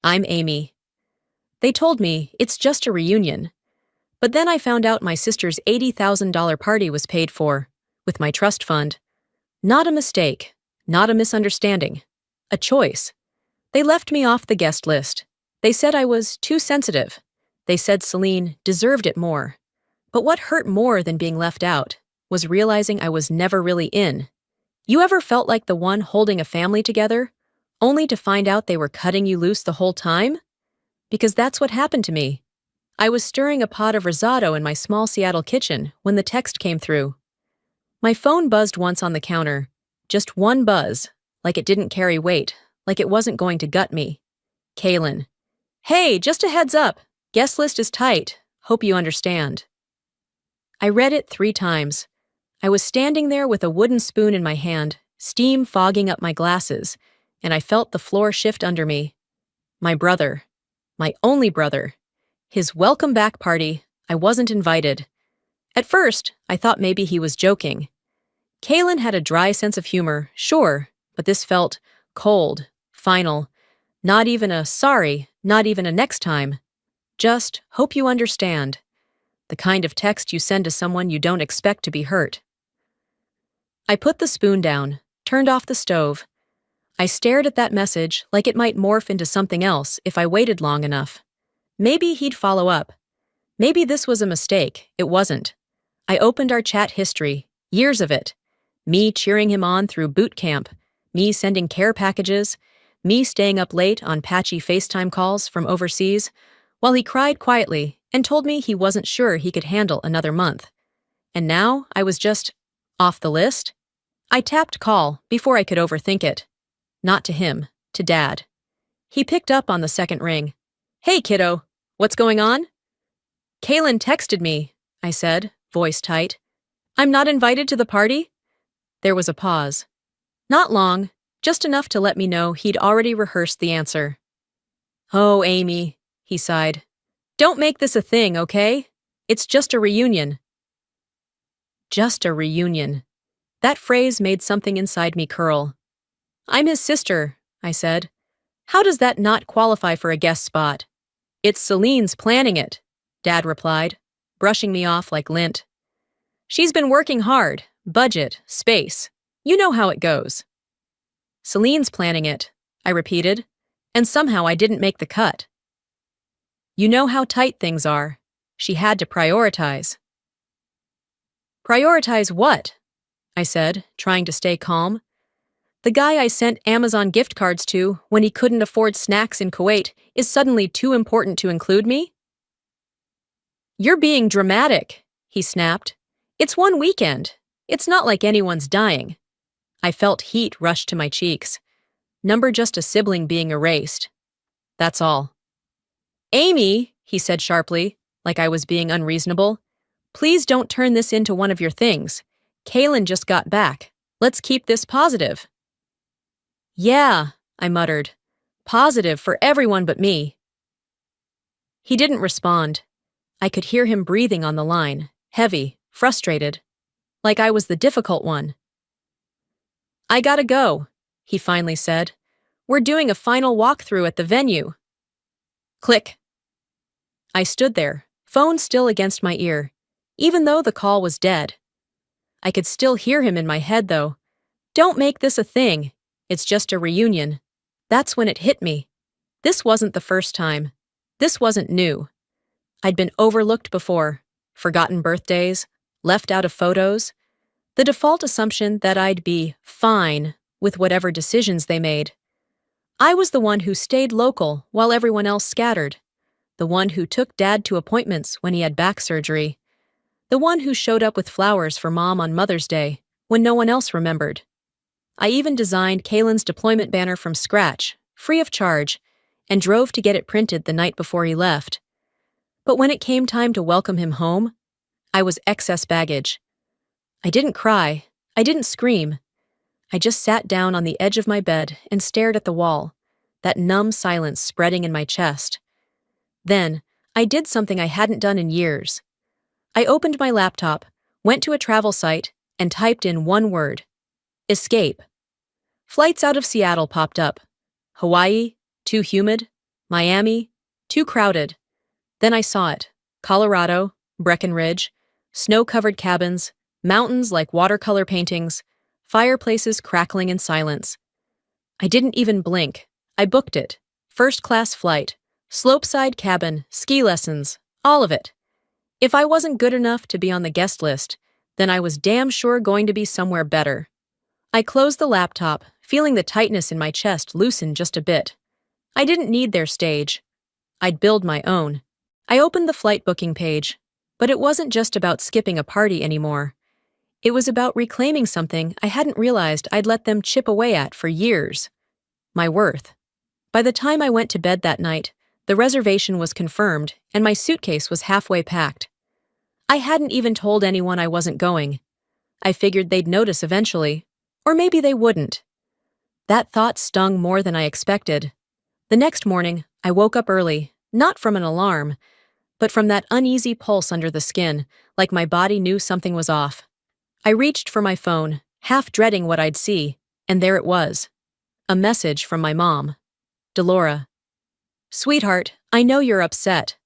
I'm Amy. They told me it's just a reunion. But then I found out my sister's $80,000 party was paid for, with my trust fund. Not a mistake, not a misunderstanding. A choice. They left me off the guest list. They said I was too sensitive. They said Celine deserved it more. But what hurt more than being left out was realizing I was never really in. You ever felt like the one holding a family together, only to find out they were cutting you loose the whole time? Because that's what happened to me. I was stirring a pot of risotto in my small Seattle kitchen when the text came through. My phone buzzed once on the counter. Just one buzz, like it didn't carry weight, like it wasn't going to gut me. Kaylin. Hey, just a heads up. Guest list is tight. Hope you understand. I read it 3 times. I was standing there with a wooden spoon in my hand, steam fogging up my glasses, and I felt the floor shift under me. My brother. My only brother. His welcome back party. I wasn't invited. At first, I thought maybe he was joking. Kaylin had a dry sense of humor, sure, but this felt cold, final. Not even a sorry, not even a next time. Just hope you understand. The kind of text you send to someone you don't expect to be hurt. I put the spoon down, turned off the stove. I stared at that message like it might morph into something else if I waited long enough. Maybe he'd follow up. Maybe this was a mistake. It wasn't. I opened our chat history, years of it. Me cheering him on through boot camp, me sending care packages, me staying up late on patchy FaceTime calls from overseas, while he cried quietly and told me he wasn't sure he could handle another month. And now I was just off the list. I tapped call before I could overthink it. Not to him, to Dad. He picked up on the second ring. Hey, kiddo, what's going on? Kaylin texted me, I said, voice tight. I'm not invited to the party? There was a pause. Not long, just enough to let me know he'd already rehearsed the answer. Oh, Amy, he sighed. Don't make this a thing, okay? It's just a reunion. Just a reunion. That phrase made something inside me curl. I'm his sister, I said. How does that not qualify for a guest spot? It's Celine's planning it, Dad replied, brushing me off like lint. She's been working hard, budget, space. You know how it goes. Celine's planning it, I repeated, and somehow I didn't make the cut. You know how tight things are. She had to prioritize. Prioritize what? I said, trying to stay calm. The guy I sent Amazon gift cards to when he couldn't afford snacks in Kuwait is suddenly too important to include me? You're being dramatic, he snapped. It's one weekend. It's not like anyone's dying. I felt heat rush to my cheeks. Number just a sibling being erased. That's all. Amy, he said sharply, like I was being unreasonable. Please don't turn this into one of your things. Kaylin just got back. Let's keep this positive. Yeah, I muttered. Positive for everyone but me. He didn't respond. I could hear him breathing on the line, heavy, frustrated, like I was the difficult one. I gotta go, he finally said. We're doing a final walkthrough at the venue. Click. I stood there, phone still against my ear, even though the call was dead. I could still hear him in my head, though. Don't make this a thing. It's just a reunion. That's when it hit me. This wasn't the first time. This wasn't new. I'd been overlooked before, forgotten birthdays, left out of photos. The default assumption that I'd be fine with whatever decisions they made. I was the one who stayed local while everyone else scattered. The one who took Dad to appointments when he had back surgery. The one who showed up with flowers for Mom on Mother's Day when no one else remembered. I even designed Kaylin's deployment banner from scratch, free of charge, and drove to get it printed the night before he left. But when it came time to welcome him home, I was excess baggage. I didn't cry. I didn't scream. I just sat down on the edge of my bed and stared at the wall, that numb silence spreading in my chest. Then, I did something I hadn't done in years. I opened my laptop, went to a travel site, and typed in one word. Escape. Flights out of Seattle popped up. Hawaii, too humid. Miami, too crowded. Then I saw it. Colorado, Breckenridge, snow-covered cabins, mountains like watercolor paintings, fireplaces crackling in silence. I didn't even blink. I booked it. First-class flight, slopeside cabin, ski lessons, all of it. If I wasn't good enough to be on the guest list, then I was damn sure going to be somewhere better. I closed the laptop, feeling the tightness in my chest loosen just a bit. I didn't need their stage. I'd build my own. I opened the flight booking page, but it wasn't just about skipping a party anymore. It was about reclaiming something I hadn't realized I'd let them chip away at for years. My worth. By the time I went to bed that night, the reservation was confirmed and my suitcase was halfway packed. I hadn't even told anyone I wasn't going. I figured they'd notice eventually, or maybe they wouldn't. That thought stung more than I expected. The next morning, I woke up early, not from an alarm, but from that uneasy pulse under the skin, like my body knew something was off. I reached for my phone, half dreading what I'd see, and there it was. A message from my mom. Delora. Sweetheart, I know you're upset.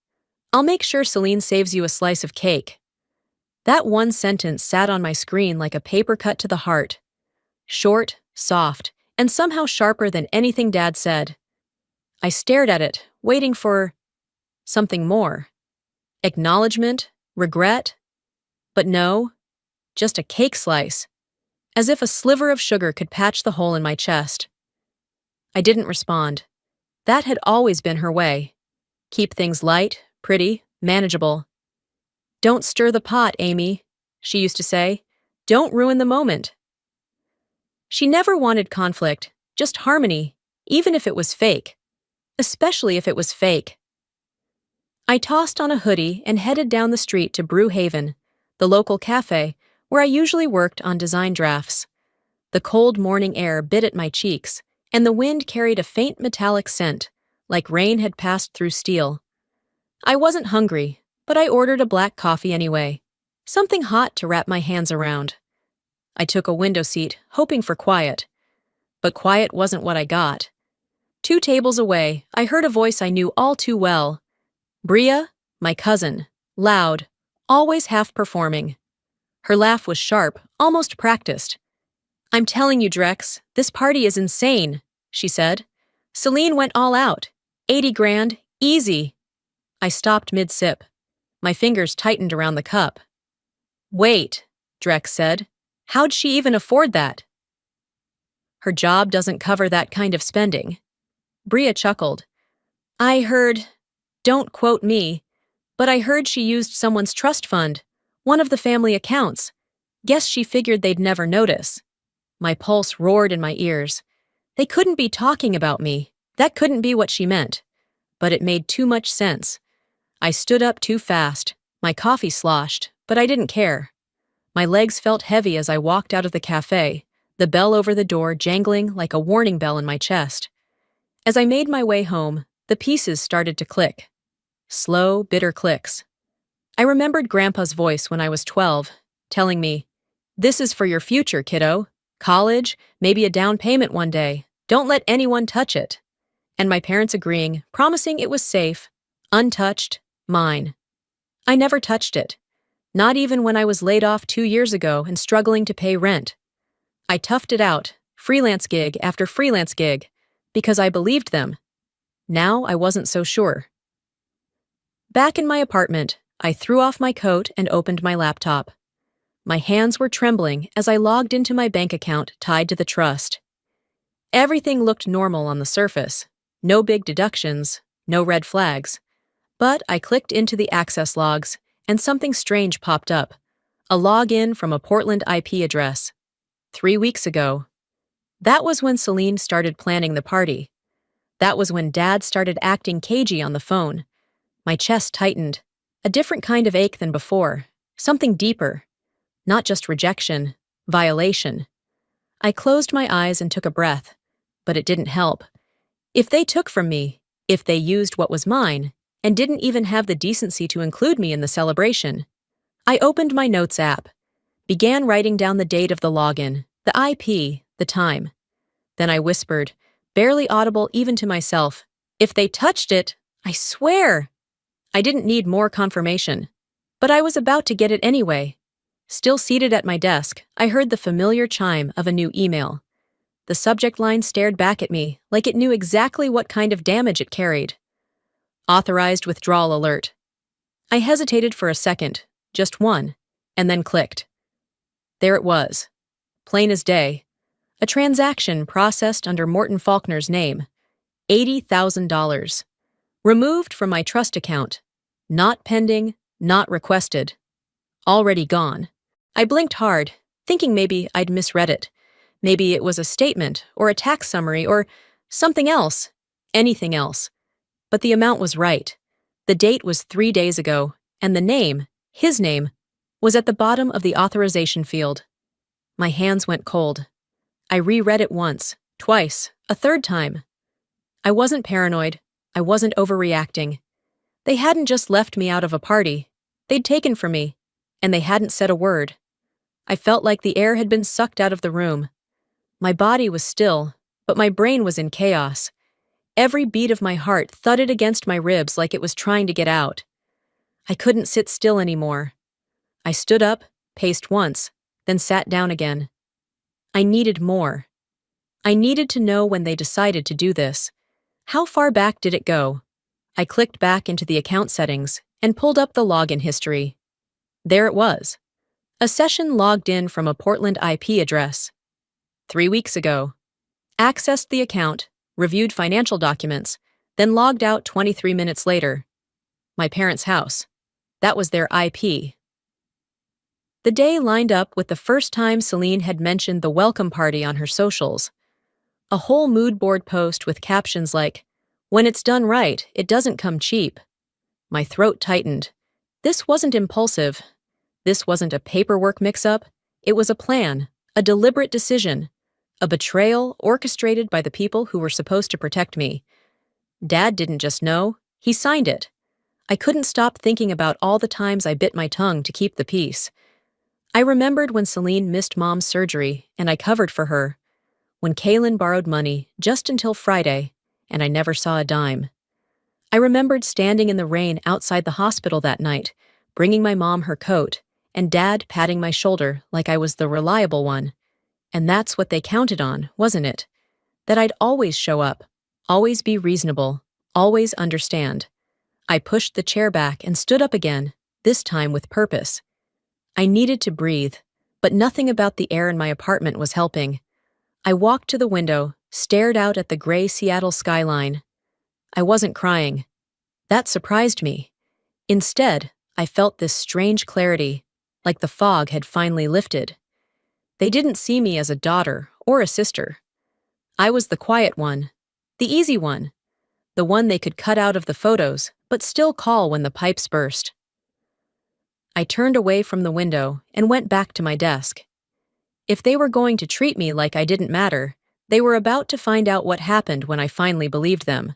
I'll make sure Celine saves you a slice of cake. That one sentence sat on my screen like a paper cut to the heart. Short, soft, and somehow sharper than anything Dad said. I stared at it, waiting for something more. Acknowledgement, regret. But no, just a cake slice, as if a sliver of sugar could patch the hole in my chest. I didn't respond. That had always been her way. Keep things light, pretty, manageable. Don't stir the pot, Amy, she used to say. Don't ruin the moment. She never wanted conflict, just harmony, even if it was fake. Especially if it was fake. I tossed on a hoodie and headed down the street to Brew Haven, the local cafe where I usually worked on design drafts. The cold morning air bit at my cheeks, and the wind carried a faint metallic scent, like rain had passed through steel. I wasn't hungry, but I ordered a black coffee anyway, something hot to wrap my hands around. I took a window seat, hoping for quiet. But quiet wasn't what I got. 2 tables away, I heard a voice I knew all too well. Bria, my cousin, loud, always half-performing. Her laugh was sharp, almost practiced. I'm telling you, Drex, this party is insane, she said. Celine went all out. 80 grand, easy. I stopped mid-sip. My fingers tightened around the cup. Wait, Drex said. How'd she even afford that? Her job doesn't cover that kind of spending. Bria chuckled. I heard, don't quote me, but I heard she used someone's trust fund, one of the family accounts. Guess she figured they'd never notice. My pulse roared in my ears. They couldn't be talking about me. That couldn't be what she meant. But it made too much sense. I stood up too fast. My coffee sloshed, but I didn't care. My legs felt heavy as I walked out of the cafe, the bell over the door jangling like a warning bell in my chest. As I made my way home, the pieces started to click. Slow, bitter clicks. I remembered Grandpa's voice when I was 12, telling me, "This is for your future, kiddo. College, maybe a down payment one day. Don't let anyone touch it." And my parents agreeing, promising it was safe, untouched, mine. I never touched it. Not even when I was laid off 2 years ago and struggling to pay rent. I toughed it out, freelance gig after freelance gig, because I believed them. Now I wasn't so sure. Back in my apartment, I threw off my coat and opened my laptop. My hands were trembling as I logged into my bank account tied to the trust. Everything looked normal on the surface. No big deductions, no red flags. But I clicked into the access logs, and something strange popped up. A login from a Portland IP address. 3 weeks ago. That was when Celine started planning the party. That was when Dad started acting cagey on the phone. My chest tightened. A different kind of ache than before. Something deeper. Not just rejection, violation. I closed my eyes and took a breath, but it didn't help. If they took from me, if they used what was mine, and didn't even have the decency to include me in the celebration, I opened my notes app, began writing down the date of the login, the IP, the time. Then I whispered, barely audible even to myself, If they touched it, I swear. I didn't need more confirmation. But I was about to get it anyway. Still seated at my desk, I heard the familiar chime of a new email. The subject line stared back at me like it knew exactly what kind of damage it carried. Authorized withdrawal alert. I hesitated for a second, just one, and then clicked. There it was. Plain as day. A transaction processed under Morton Faulkner's name. $80,000. Removed from my trust account. Not pending, not requested. Already gone. I blinked hard, thinking maybe I'd misread it. Maybe it was a statement, or a tax summary, or something else. Anything else. But the amount was right. The date was 3 days ago, and the name, his name, was at the bottom of the authorization field. My hands went cold. I reread it once, twice, a third time. I wasn't paranoid. I wasn't overreacting. They hadn't just left me out of a party. They'd taken from me, and they hadn't said a word. I felt like the air had been sucked out of the room. My body was still, but my brain was in chaos. Every beat of my heart thudded against my ribs like it was trying to get out. I couldn't sit still anymore. I stood up, paced once, then sat down again. I needed more. I needed to know when they decided to do this. How far back did it go? I clicked back into the account settings and pulled up the login history. There it was. A session logged in from a Portland IP address. 3 weeks ago. Accessed the account, reviewed financial documents, then logged out 23 minutes later. My parents' house. That was their IP. The day lined up with the first time Celine had mentioned the welcome party on her socials. A whole mood board post with captions like, "When it's done right, it doesn't come cheap." My throat tightened. This wasn't impulsive. This wasn't a paperwork mix-up. It was a plan, a deliberate decision, a betrayal orchestrated by the people who were supposed to protect me. Dad didn't just know, he signed it. I couldn't stop thinking about all the times I bit my tongue to keep the peace. I remembered when Celine missed Mom's surgery and I covered for her. When Kaylin borrowed money just until Friday and I never saw a dime. I remembered standing in the rain outside the hospital that night, bringing my mom her coat, and Dad patting my shoulder like I was the reliable one. And that's what they counted on, wasn't it? That I'd always show up, always be reasonable, always understand. I pushed the chair back and stood up again, this time with purpose. I needed to breathe, but nothing about the air in my apartment was helping. I walked to the window, stared out at the gray Seattle skyline. I wasn't crying. That surprised me. Instead, I felt this strange clarity, like the fog had finally lifted. They didn't see me as a daughter or a sister. I was the quiet one, the easy one, the one they could cut out of the photos, but still call when the pipes burst. I turned away from the window and went back to my desk. If they were going to treat me like I didn't matter, they were about to find out what happened when I finally believed them.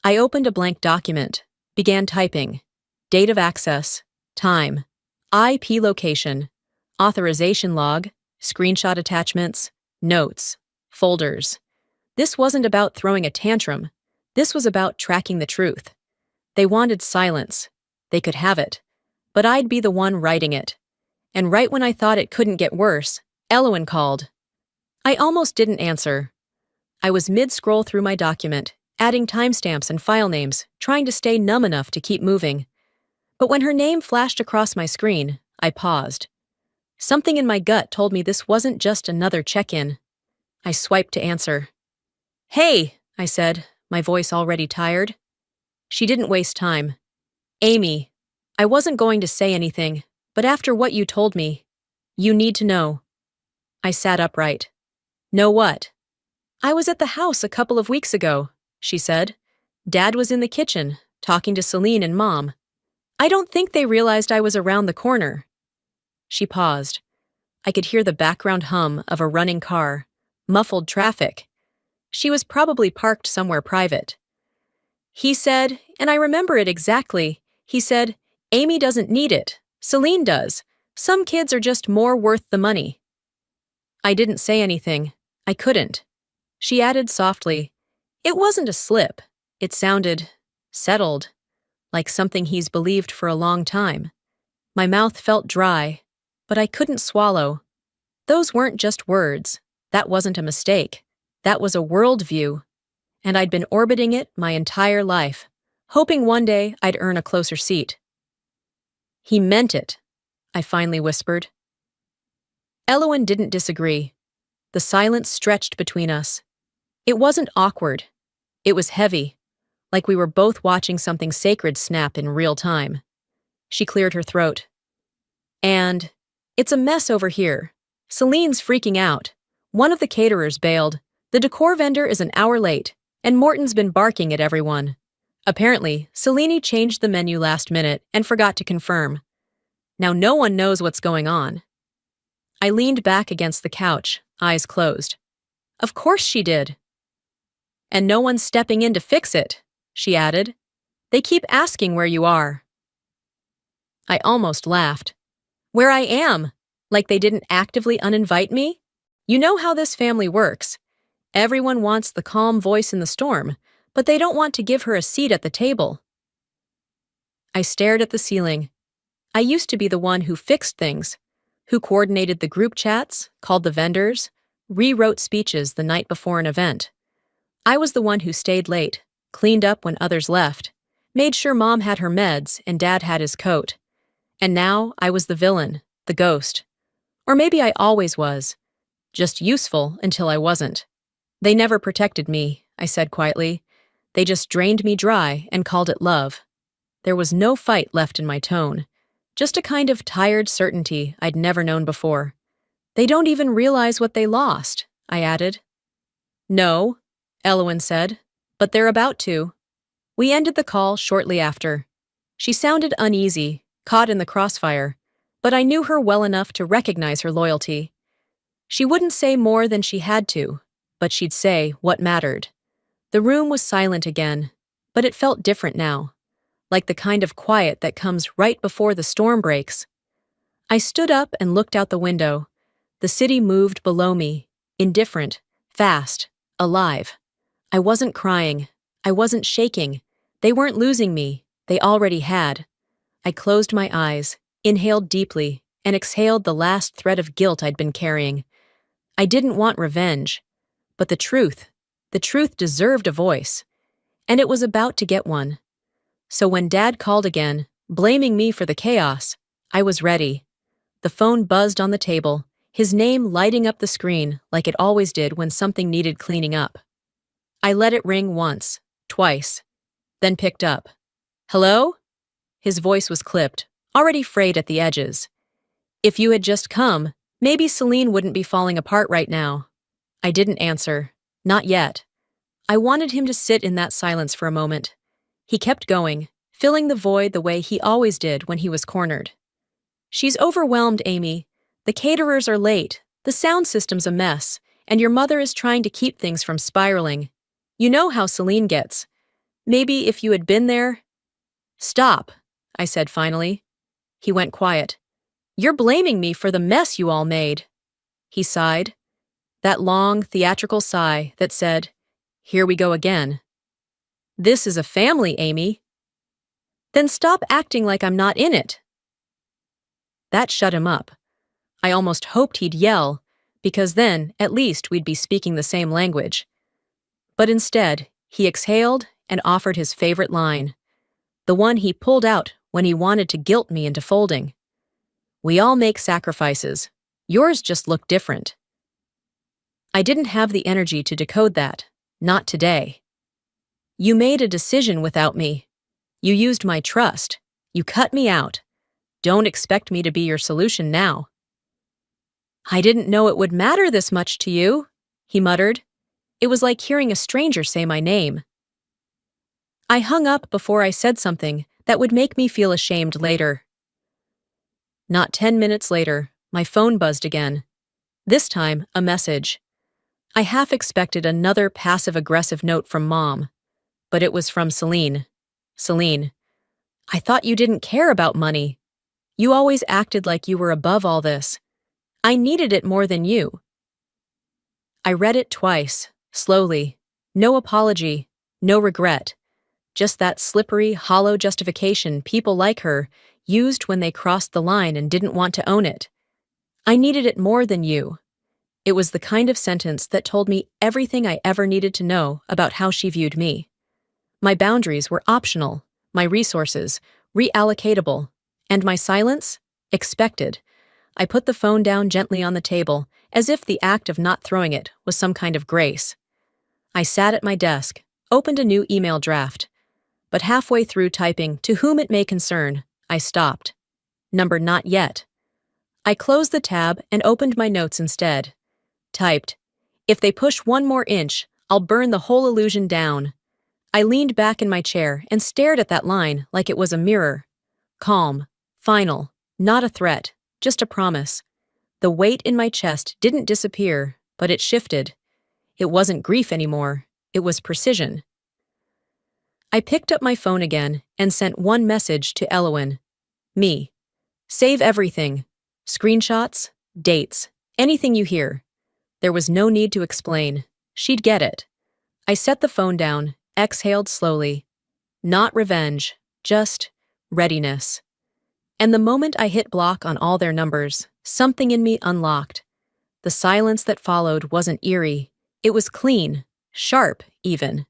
I opened a blank document, began typing. Date of access, time, IP location, authorization log, screenshot attachments, notes, folders. This wasn't about throwing a tantrum. This was about tracking the truth. They wanted silence. They could have it. But I'd be the one writing it. And right when I thought it couldn't get worse, Elowen called. I almost didn't answer. I was mid-scroll through my document, adding timestamps and file names, trying to stay numb enough to keep moving. But when her name flashed across my screen, I paused. Something in my gut told me this wasn't just another check-in. I swiped to answer. "Hey," I said, my voice already tired. She didn't waste time. "Amy, I wasn't going to say anything, but after what you told me, you need to know." I sat upright. "Know what?" "I was at the house a couple of weeks ago," she said. "Dad was in the kitchen, talking to Celine and Mom. I don't think they realized I was around the corner." She paused. I could hear the background hum of a running car, muffled traffic. She was probably parked somewhere private. "He said, and I remember it exactly, he said, 'Amy doesn't need it. Celine does. Some kids are just more worth the money.'" I didn't say anything. I couldn't. She added softly, "It wasn't a slip. It sounded settled, like something he's believed for a long time. My mouth felt dry, but I couldn't swallow. Those weren't just words. That wasn't a mistake. That was a worldview, and I'd been orbiting it my entire life, hoping one day I'd earn a closer seat. He meant it, I finally whispered. Elowen didn't disagree. The silence stretched between us. It wasn't awkward. It was heavy, like we were both watching something sacred snap in real time. She cleared her throat. And it's a mess over here. Celine's freaking out. One of the caterers bailed. The decor vendor is an hour late, and Morton's been barking at everyone. Apparently, Celine changed the menu last minute and forgot to confirm. Now no one knows what's going on. I leaned back against the couch, eyes closed. Of course she did. And no one's stepping in to fix it, she added. They keep asking where you are. I almost laughed. Where I am, like they didn't actively uninvite me? You know how this family works. Everyone wants the calm voice in the storm, but they don't want to give her a seat at the table. I stared at the ceiling. I used to be the one who fixed things, who coordinated the group chats, called the vendors, rewrote speeches the night before an event. I was the one who stayed late, cleaned up when others left, made sure Mom had her meds and Dad had his coat. And now I was the villain, the ghost. Or maybe I always was, just useful until I wasn't. They never protected me, I said quietly. They just drained me dry and called it love. There was no fight left in my tone, just a kind of tired certainty I'd never known before. They don't even realize what they lost, I added. No, Elowen said, but they're about to. We ended the call shortly after. She sounded uneasy, caught in the crossfire, but I knew her well enough to recognize her loyalty. She wouldn't say more than she had to, but she'd say what mattered. The room was silent again, but it felt different now, like the kind of quiet that comes right before the storm breaks. I stood up and looked out the window. The city moved below me, indifferent, fast, alive. I wasn't crying. I wasn't shaking. They weren't losing me. They already had. I closed my eyes, inhaled deeply, and exhaled the last thread of guilt I'd been carrying. I didn't want revenge, but the truth deserved a voice, and it was about to get one. So when Dad called again, blaming me for the chaos, I was ready. The phone buzzed on the table, his name lighting up the screen like it always did when something needed cleaning up. I let it ring once, twice, then picked up. Hello? His voice was clipped, already frayed at the edges. If you had just come, maybe Celine wouldn't be falling apart right now. I didn't answer. Not yet. I wanted him to sit in that silence for a moment. He kept going, filling the void the way he always did when he was cornered. She's overwhelmed, Amy. The caterers are late, the sound system's a mess, and your mother is trying to keep things from spiraling. You know how Celine gets. Maybe if you had been there... Stop, I said finally. He went quiet. You're blaming me for the mess you all made. He sighed. That long, theatrical sigh that said, here we go again. This is a family, Amy. Then stop acting like I'm not in it. That shut him up. I almost hoped he'd yell, because then, at least, we'd be speaking the same language. But instead, he exhaled and offered his favorite line, the one he pulled out when he wanted to guilt me into folding. We all make sacrifices. Yours just look different. I didn't have the energy to decode that, not today. You made a decision without me. You used my trust. You cut me out. Don't expect me to be your solution now. I didn't know it would matter this much to you, he muttered. It was like hearing a stranger say my name. I hung up before I said something that would make me feel ashamed later. Not 10 minutes later, my phone buzzed again. This time, a message. I half expected another passive-aggressive note from Mom, but it was from Celine. Celine, I thought you didn't care about money. You always acted like you were above all this. I needed it more than you. I read it twice, slowly. No apology, no regret, Just that slippery, hollow justification people like her used when they crossed the line and didn't want to own it. I needed it more than you. It was the kind of sentence that told me everything I ever needed to know about how she viewed me. My boundaries were optional, my resources reallocatable, and my silence expected. I put the phone down gently on the table, as if the act of not throwing it was some kind of grace. I sat at my desk, opened a new email draft, but halfway through typing "to whom it may concern," I stopped. Number not yet. I closed the tab and opened my notes instead. Typed, "If they push one more inch, I'll burn the whole illusion down." I leaned back in my chair and stared at that line like it was a mirror. Calm, final, not a threat, just a promise. The weight in my chest didn't disappear, but it shifted. It wasn't grief anymore, it was precision. I picked up my phone again and sent one message to Elowen. Me. Save everything. Screenshots, dates, anything you hear. There was no need to explain. She'd get it. I set the phone down, exhaled slowly. Not revenge, just readiness. And the moment I hit block on all their numbers, something in me unlocked. The silence that followed wasn't eerie. It was clean, sharp, even.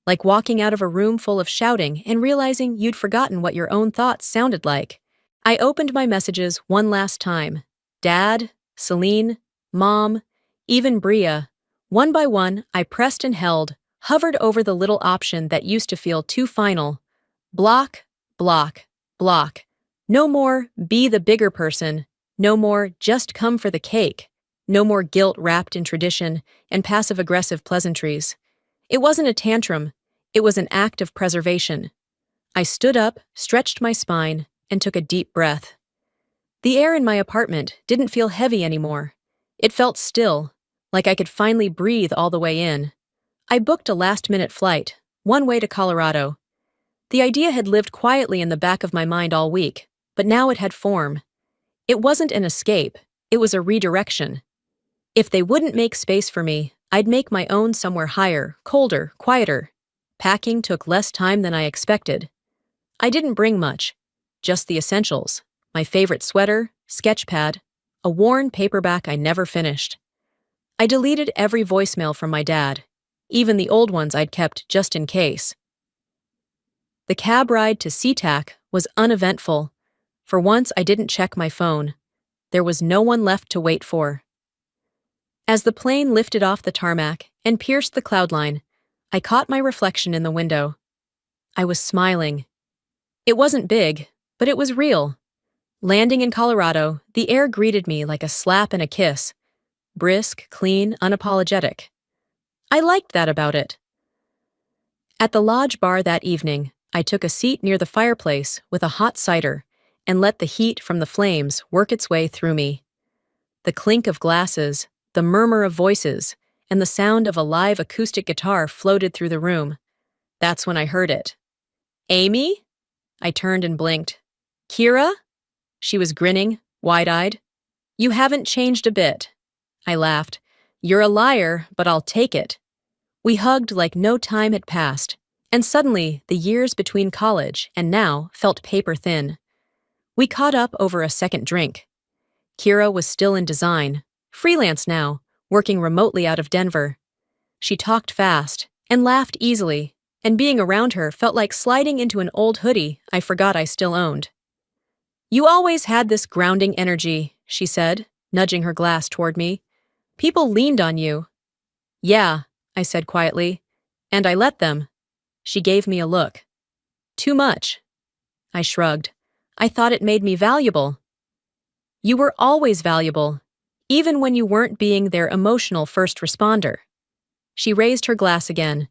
Like walking out of a room full of shouting and realizing you'd forgotten what your own thoughts sounded like. I opened my messages one last time. Dad, Celine, Mom, even Bria. One by one, I pressed and held, hovered over the little option that used to feel too final. Block, block, block. No more be the bigger person. No more just come for the cake. No more guilt wrapped in tradition and passive-aggressive pleasantries. It wasn't a tantrum. It was an act of preservation. I stood up, stretched my spine, and took a deep breath. The air in my apartment didn't feel heavy anymore. It felt still, like I could finally breathe all the way in. I booked a last-minute flight, one way to Colorado. The idea had lived quietly in the back of my mind all week, but now it had form. It wasn't an escape, it was a redirection. If they wouldn't make space for me, I'd make my own somewhere higher, colder, quieter. Packing took less time than I expected. I didn't bring much, just the essentials, my favorite sweater, sketch pad, a worn paperback I never finished. I deleted every voicemail from my dad, even the old ones I'd kept just in case. The cab ride to SeaTac was uneventful. For once, I didn't check my phone. There was no one left to wait for. As the plane lifted off the tarmac and pierced the cloud line, I caught my reflection in the window. I was smiling. It wasn't big, but it was real. Landing in Colorado, the air greeted me like a slap and a kiss. Brisk, clean, unapologetic. I liked that about it. At the lodge bar that evening, I took a seat near the fireplace with a hot cider and let the heat from the flames work its way through me. The clink of glasses, the murmur of voices, and the sound of a live acoustic guitar floated through the room. That's when I heard it. "Amy?" I turned and blinked. "Kira?" She was grinning, wide-eyed. "You haven't changed a bit." I laughed. "You're a liar, but I'll take it." We hugged like no time had passed, and suddenly the years between college and now felt paper-thin. We caught up over a second drink. Kira was still in design, freelance now, working remotely out of Denver. She talked fast and laughed easily, and being around her felt like sliding into an old hoodie I forgot I still owned. "You always had this grounding energy," she said, nudging her glass toward me. "People leaned on you." "Yeah," I said quietly, "and I let them." She gave me a look. "Too much." I shrugged. "I thought it made me valuable." "You were always valuable, even when you weren't being their emotional first responder." She raised her glass again.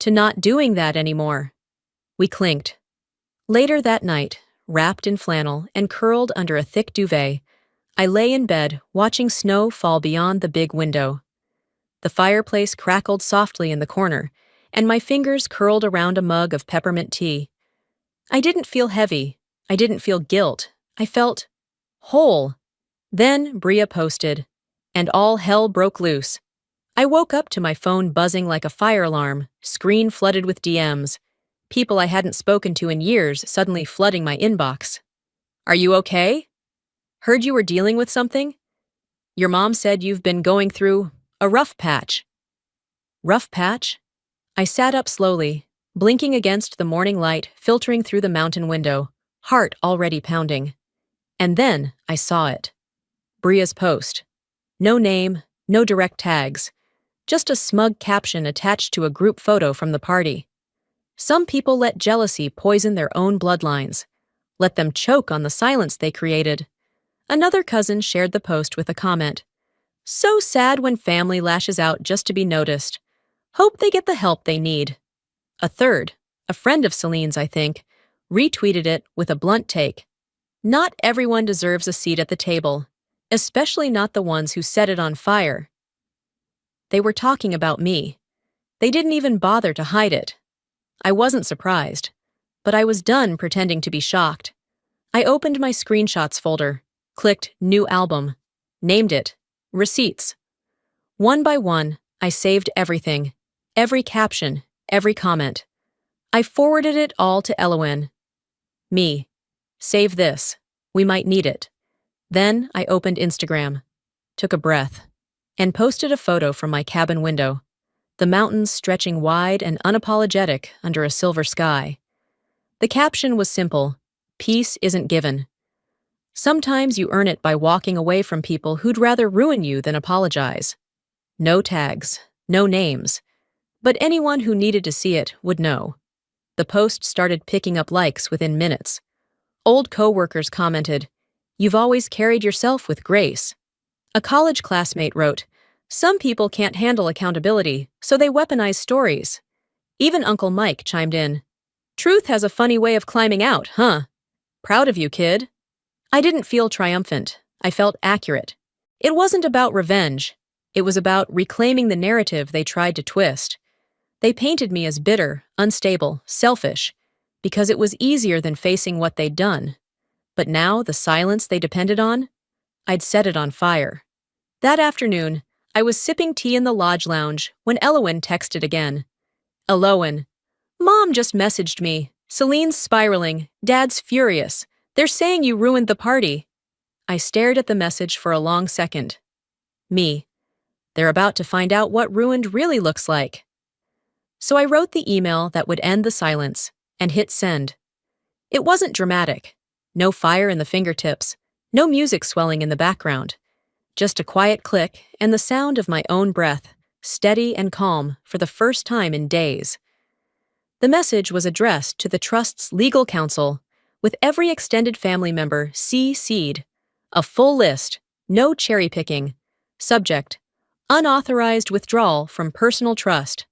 "To not doing that anymore." We clinked. Later that night, wrapped in flannel and curled under a thick duvet, I lay in bed watching snow fall beyond the big window. The fireplace crackled softly in the corner, and my fingers curled around a mug of peppermint tea. I didn't feel heavy. I didn't feel guilt. I felt whole. Then Bria posted, and all hell broke loose. I woke up to my phone buzzing like a fire alarm, screen flooded with DMs. People I hadn't spoken to in years suddenly flooding my inbox. Are you okay? Heard you were dealing with something? Your mom said you've been going through a rough patch. Rough patch? I sat up slowly, blinking against the morning light filtering through the mountain window, heart already pounding. And then I saw it. Bria's post. No name, no direct tags, just a smug caption attached to a group photo from the party. Some people let jealousy poison their own bloodlines, let them choke on the silence they created. Another cousin shared the post with a comment. So sad when family lashes out just to be noticed. Hope they get the help they need. A third, a friend of Celine's I think, retweeted it with a blunt take. Not everyone deserves a seat at the table, especially not the ones who set it on fire. They were talking about me. They didn't even bother to hide it. I wasn't surprised, but I was done pretending to be shocked. I opened my screenshots folder, clicked New Album, named it Receipts. One by one, I saved everything, every caption, every comment. I forwarded it all to Elowen. Me. Save this. We might need it. Then I opened Instagram, took a breath, and posted a photo from my cabin window, the mountains stretching wide and unapologetic under a silver sky. The caption was simple: peace isn't given. Sometimes you earn it by walking away from people who'd rather ruin you than apologize. No tags, no names, but anyone who needed to see it would know. The post started picking up likes within minutes. Old co-workers commented, "You've always carried yourself with grace." A college classmate wrote, "Some people can't handle accountability, so they weaponize stories." Even Uncle Mike chimed in, "Truth has a funny way of climbing out, huh? Proud of you, kid." I didn't feel triumphant. I felt accurate. It wasn't about revenge. It was about reclaiming the narrative they tried to twist. They painted me as bitter, unstable, selfish, because it was easier than facing what they'd done. But now, the silence they depended on, I'd set it on fire. That afternoon, I was sipping tea in the lodge lounge when Elowen texted again. Elowen, Mom just messaged me. Celine's spiraling. Dad's furious. They're saying you ruined the party. I stared at the message for a long second. Me. They're about to find out what ruined really looks like. So I wrote the email that would end the silence and hit send. It wasn't dramatic. No fire in the fingertips. No music swelling in the background. Just a quiet click and the sound of my own breath, steady and calm for the first time in days. The message was addressed to the Trust's legal counsel, with every extended family member CC'd. A full list, no cherry-picking. Subject: unauthorized withdrawal from personal trust.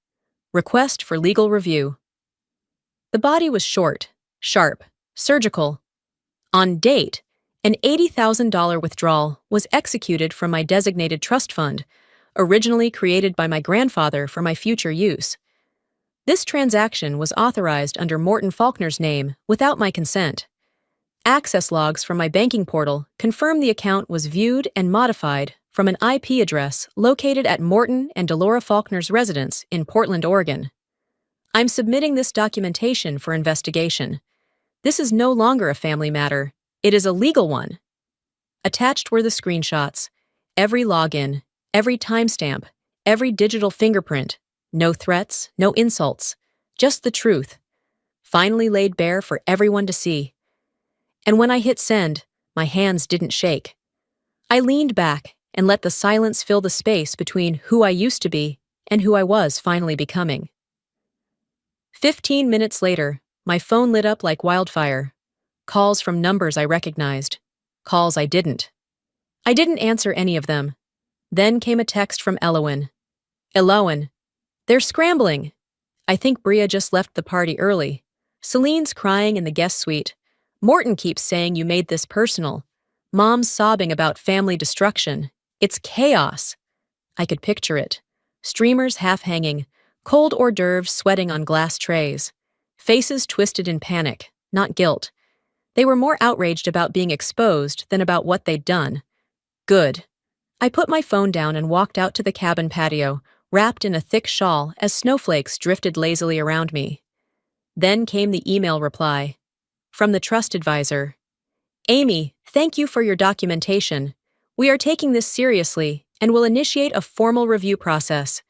Request for legal review. The body was short, sharp, surgical. On date, an $80,000 withdrawal was executed from my designated trust fund, originally created by my grandfather for my future use. This transaction was authorized under Morton Faulkner's name without my consent. Access logs from my banking portal confirm the account was viewed and modified from an IP address located at Morton and Delora Faulkner's residence in Portland, Oregon. I'm submitting this documentation for investigation. This is no longer a family matter. It is a legal one. Attached were the screenshots, every login, every timestamp, every digital fingerprint. No threats, no insults, just the truth, finally laid bare for everyone to see. And when I hit send, my hands didn't shake. I leaned back and let the silence fill the space between who I used to be and who I was finally becoming. 15 minutes later, my phone lit up like wildfire. Calls from numbers I recognized, calls I didn't. I didn't answer any of them. Then came a text from Elowen. Elowen, they're scrambling. I think Bria just left the party early. Celine's crying in the guest suite. Morton keeps saying you made this personal. Mom's sobbing about family destruction. It's chaos. I could picture it. Streamers half hanging, cold hors d'oeuvres sweating on glass trays. Faces twisted in panic, not guilt. They were more outraged about being exposed than about what they'd done. Good. I put my phone down and walked out to the cabin patio, wrapped in a thick shawl as snowflakes drifted lazily around me. Then came the email reply from the trust advisor. Amy, thank you for your documentation. We are taking this seriously and will initiate a formal review process.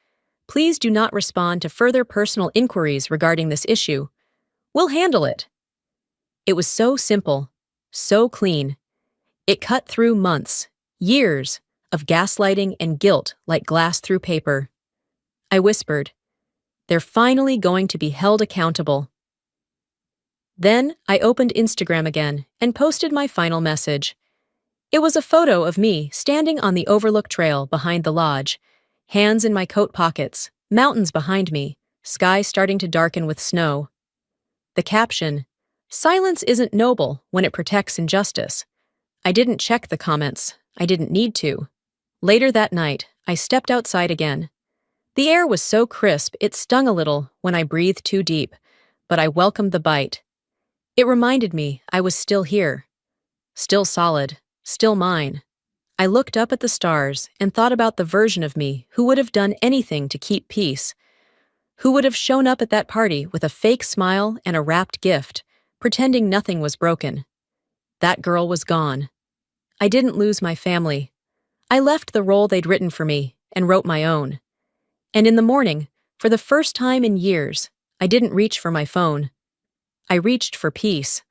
Please do not respond to further personal inquiries regarding this issue. We'll handle it. It was so simple, so clean. It cut through months, years of gaslighting and guilt like glass through paper. I whispered, they're finally going to be held accountable. Then I opened Instagram again and posted my final message. It was a photo of me standing on the overlook trail behind the lodge, hands in my coat pockets, mountains behind me, sky starting to darken with snow. The caption, "Silence isn't noble when it protects injustice." I didn't check the comments. I didn't need to. Later that night, I stepped outside again. The air was so crisp it stung a little when I breathed too deep, but I welcomed the bite. It reminded me I was still here. Still solid, still mine. I looked up at the stars and thought about the version of me who would have done anything to keep peace, who would have shown up at that party with a fake smile and a wrapped gift, pretending nothing was broken. That girl was gone. I didn't lose my family. I left the role they'd written for me and wrote my own. And in the morning, for the first time in years, I didn't reach for my phone. I reached for peace.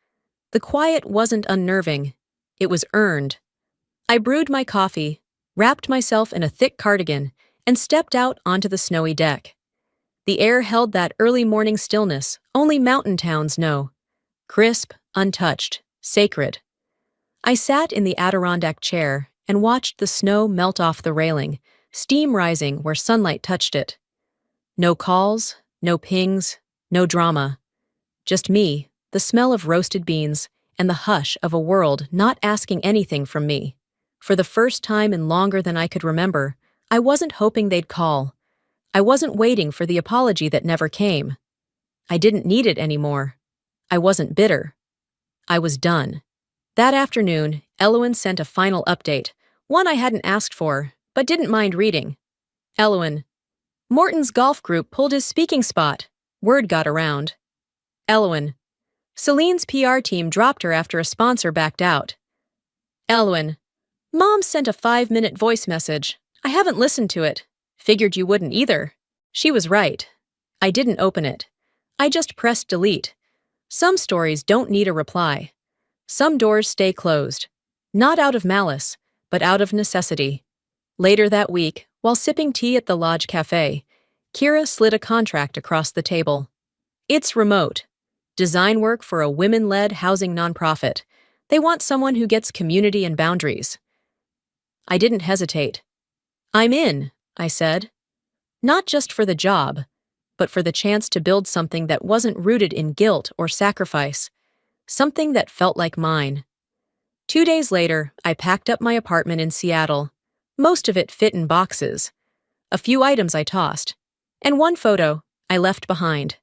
The quiet wasn't unnerving. It was earned. I brewed my coffee, wrapped myself in a thick cardigan, and stepped out onto the snowy deck. The air held that early morning stillness only mountain towns know. Crisp, untouched, sacred. I sat in the Adirondack chair and watched the snow melt off the railing, steam rising where sunlight touched it. No calls, no pings, no drama. Just me, the smell of roasted beans, and the hush of a world not asking anything from me. For the first time in longer than I could remember, I wasn't hoping they'd call. I wasn't waiting for the apology that never came. I didn't need it anymore. I wasn't bitter. I was done. That afternoon, Elowen sent a final update, one I hadn't asked for, but didn't mind reading. Elowen, Morton's golf group pulled his speaking spot. Word got around. Elowen, Celine's PR team dropped her after a sponsor backed out. Elowen, Mom sent a 5-minute voice message. I haven't listened to it. Figured you wouldn't either. She was right. I didn't open it. I just pressed delete. Some stories don't need a reply. Some doors stay closed. Not out of malice, but out of necessity. Later that week, while sipping tea at the Lodge Cafe, Kira slid a contract across the table. It's remote. Design work for a women-led housing nonprofit. They want someone who gets community and boundaries. I didn't hesitate. I'm in, I said. Not just for the job, but for the chance to build something that wasn't rooted in guilt or sacrifice. Something that felt like mine. 2 days later, I packed up my apartment in Seattle. Most of it fit in boxes. A few items I tossed. And one photo I left behind.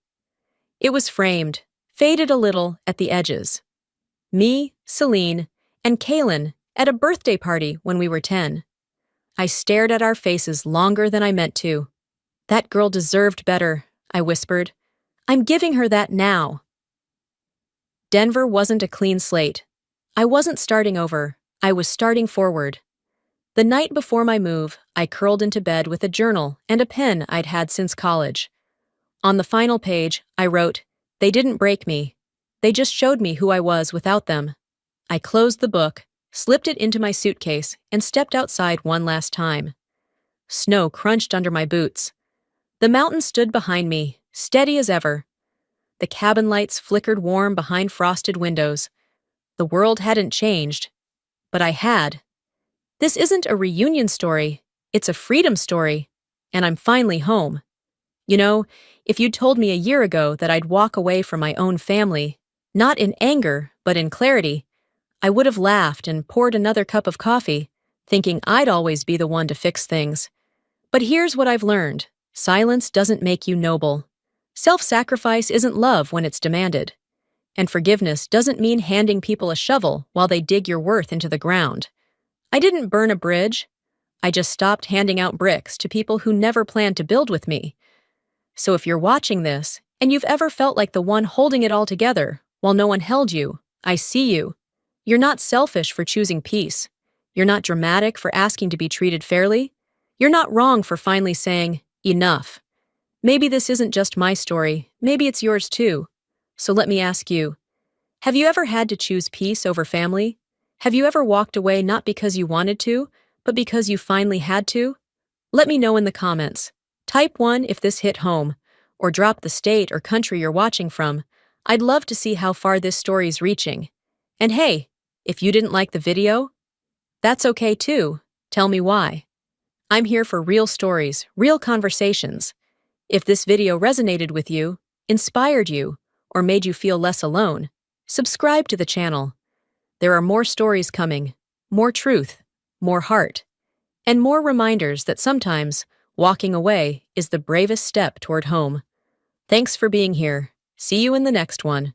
It was framed, faded a little at the edges. Me, Celine, and Kaylin at a birthday party when we were 10. I stared at our faces longer than I meant to. That girl deserved better, I whispered. I'm giving her that now. Denver wasn't a clean slate. I wasn't starting over. I was starting forward. The night before my move, I curled into bed with a journal and a pen I'd had since college. On the final page, I wrote, "They didn't break me. They just showed me who I was without them." I closed the book, slipped it into my suitcase, and stepped outside one last time. Snow crunched under my boots. The mountain stood behind me, steady as ever. The cabin lights flickered warm behind frosted windows. The world hadn't changed, but I had. This isn't a reunion story, it's a freedom story, and I'm finally home. You know, if you'd told me a year ago that I'd walk away from my own family, not in anger, but in clarity, I would have laughed and poured another cup of coffee, thinking I'd always be the one to fix things. But here's what I've learned. Silence doesn't make you noble. Self-sacrifice isn't love when it's demanded. And forgiveness doesn't mean handing people a shovel while they dig your worth into the ground. I didn't burn a bridge. I just stopped handing out bricks to people who never planned to build with me. So if you're watching this And you've ever felt like the one holding it all together while no one held you. I see you. You're not selfish for choosing peace. You're not dramatic for asking to be treated fairly. You're not wrong for finally saying, enough. Maybe this isn't just my story, maybe it's yours too. So let me ask you, have you ever had to choose peace over family? Have you ever walked away not because you wanted to, but because you finally had to? Let me know in the comments. Type 1 if this hit home, or drop the state or country you're watching from. I'd love to see how far this story's reaching. And hey, if you didn't like the video, that's okay too. Tell me why. I'm here for real stories, real conversations. If this video resonated with you, inspired you, or made you feel less alone, subscribe to the channel. There are more stories coming, more truth, more heart, and more reminders that sometimes walking away is the bravest step toward home. Thanks for being here. See you in the next one.